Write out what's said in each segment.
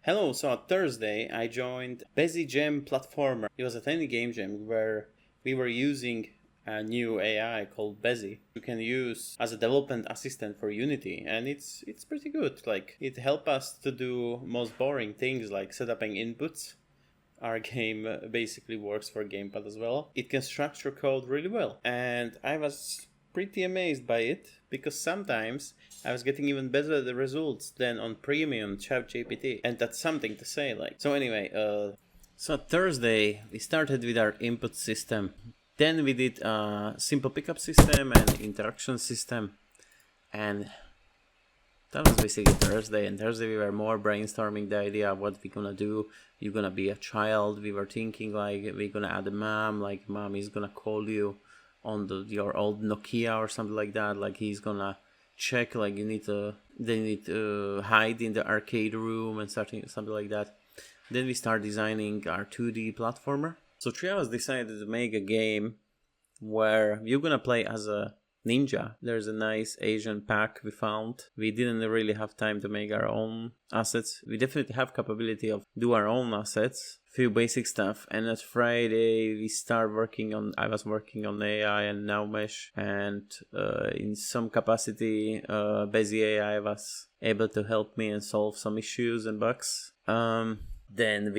Hello, so on Thursday I joined Bezi Platformer. It was a tiny game jam where we were using a new AI called Bezi you can use as a development assistant for Unity, and it's pretty good. Like, it helped us to do most boring things like setting inputs. Our game basically works for gamepad as well. It can structure code really well, and I was pretty amazed by it because sometimes I was getting even better the results than on premium ChatGPT, and that's something to say. Like, so anyway, so Thursday we started with our input system. Then we did a simple pickup system and interaction system, and that was basically Thursday. And Thursday we were more brainstorming the idea of what we're gonna do. You're gonna be a child. We were thinking like we're gonna add a mom. Like, mom is gonna call you on your old Nokia or something like that. Like, he's gonna check like they need to hide in the arcade room and something like that. Then we start designing our 2D platformer. So three of us decided to make a game where you're gonna play as a ninja. There's a nice Asian pack we found. We didn't really have time to make our own assets. We definitely have capability of do our own assets, few basic stuff. And at Friday I was working on AI and now Mesh, and in some capacity Bezi AI was able to help me and solve some issues and bugs. Then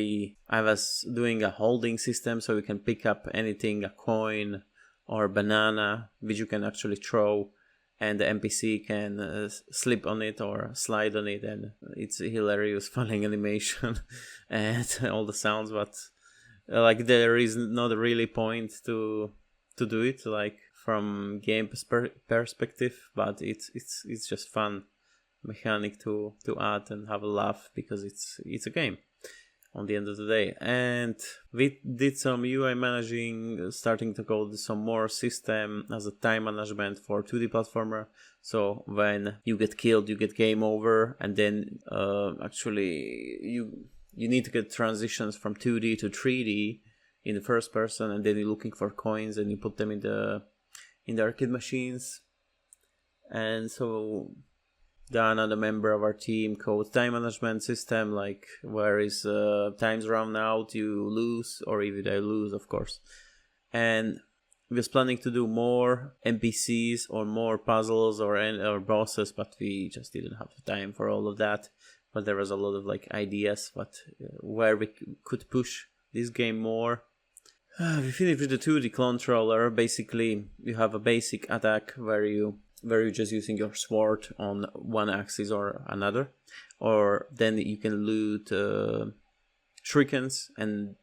I was doing a holding system so we can pick up anything, a coin or banana, which you can actually throw, and the NPC can slip on it or slide on it, and it's a hilarious falling animation and all the sounds. But like, there is not really point to do it like from game perspective, but it's just fun mechanic to add and have a laugh because it's a game on the end of the day. And we did some UI managing, starting to code some more system as a time management for 2D platformer. So when you get killed, you get game over, and then actually you need to get transitions from 2D to 3D in the first person, and then you're looking for coins and you put them in the arcade machines. And so another member of our team code time management system, like where is times run out, you lose, or if they lose, of course. And we was planning to do more NPCs or more puzzles or bosses, but we just didn't have the time for all of that. But there was a lot of like ideas where we could push this game more. We finished with the 2D controller. Basically, you have a basic attack where you're just using your sword on one axis or another, or then you can loot shurikens, and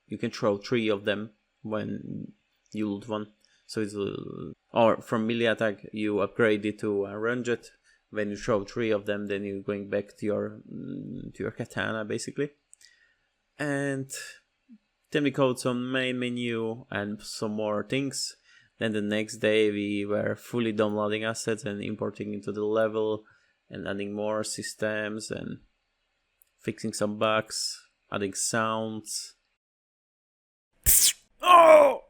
you can throw 3 of them when you loot one. So it's or from melee attack you upgrade it to a ranged. When you throw 3 of them, then you're going back to your katana basically. And then we code some main menu and some more things. Then the next day we were fully downloading assets and importing into the level and adding more systems and fixing some bugs, adding sounds. Oh!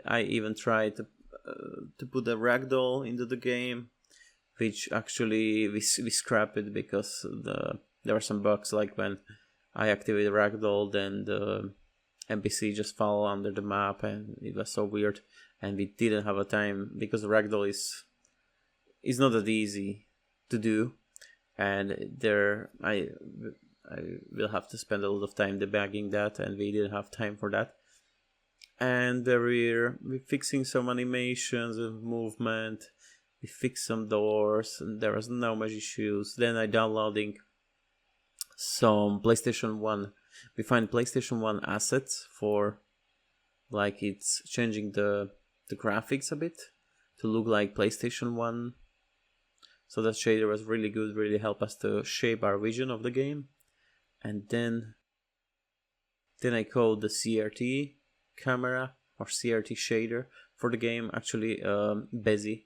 I even tried to put a ragdoll into the game, which actually we scrapped it because there were some bugs, like when I activated ragdoll, then the NPC just fell under the map, and it was so weird. And we didn't have a time because ragdoll is not that easy to do, and I will have to spend a lot of time debugging that, and we didn't have time for that. And we're fixing some animations of movement. We fixed some doors, and there was no much issues. Then I downloading some PlayStation 1. We find PlayStation 1 assets for, like, it's changing the graphics a bit to look like PlayStation 1. So that shader was really good, really helped us to shape our vision of the game. And then I code the CRT camera or CRT shader for the game. Actually, Bezi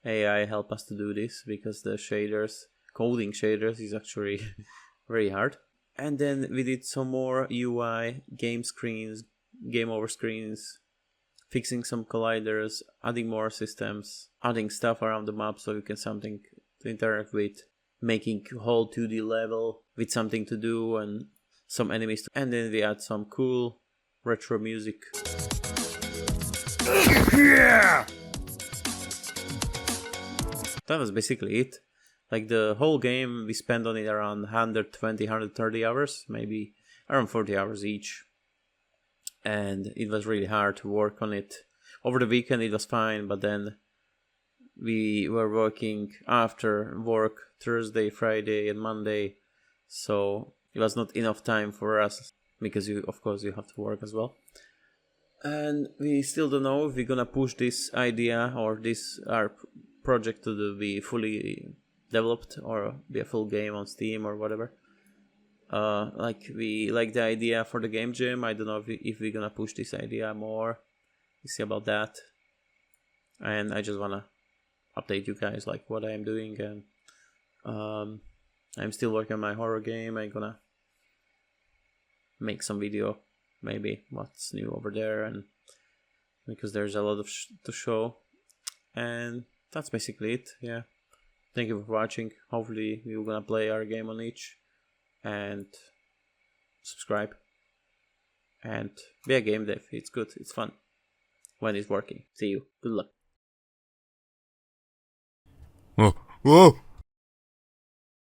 AI helped us to do this because the coding shaders is actually very hard. And then we did some more UI, game screens, game over screens, fixing some colliders, adding more systems, adding stuff around the map so you can to interact with, making a whole 2D level with something to do and some enemies. And then we add some cool retro music. Yeah! That was basically it. Like the whole game, we spent on it around 120, 130 hours, maybe around 40 hours each. And it was really hard to work on it. Over the weekend it was fine, but then we were working after work Thursday, Friday and Monday. So it was not enough time for us, because of course you have to work as well. And we still don't know if we're gonna push this idea or our project to be fully developed or be a full game on Steam or whatever. Like we like the idea for the GameJam. I don't know if we're gonna push this idea more. We'll see about that. And I just wanna update you guys like what I am doing, and I'm still working on my horror game. I'm gonna make some video, maybe what's new over there, and because there's a lot of to show. And that's basically it. Yeah, thank you for watching. Hopefully you're gonna play our game on each and subscribe and be a game dev. It's good, it's fun when it's working. See you, good luck. Whoa, whoa.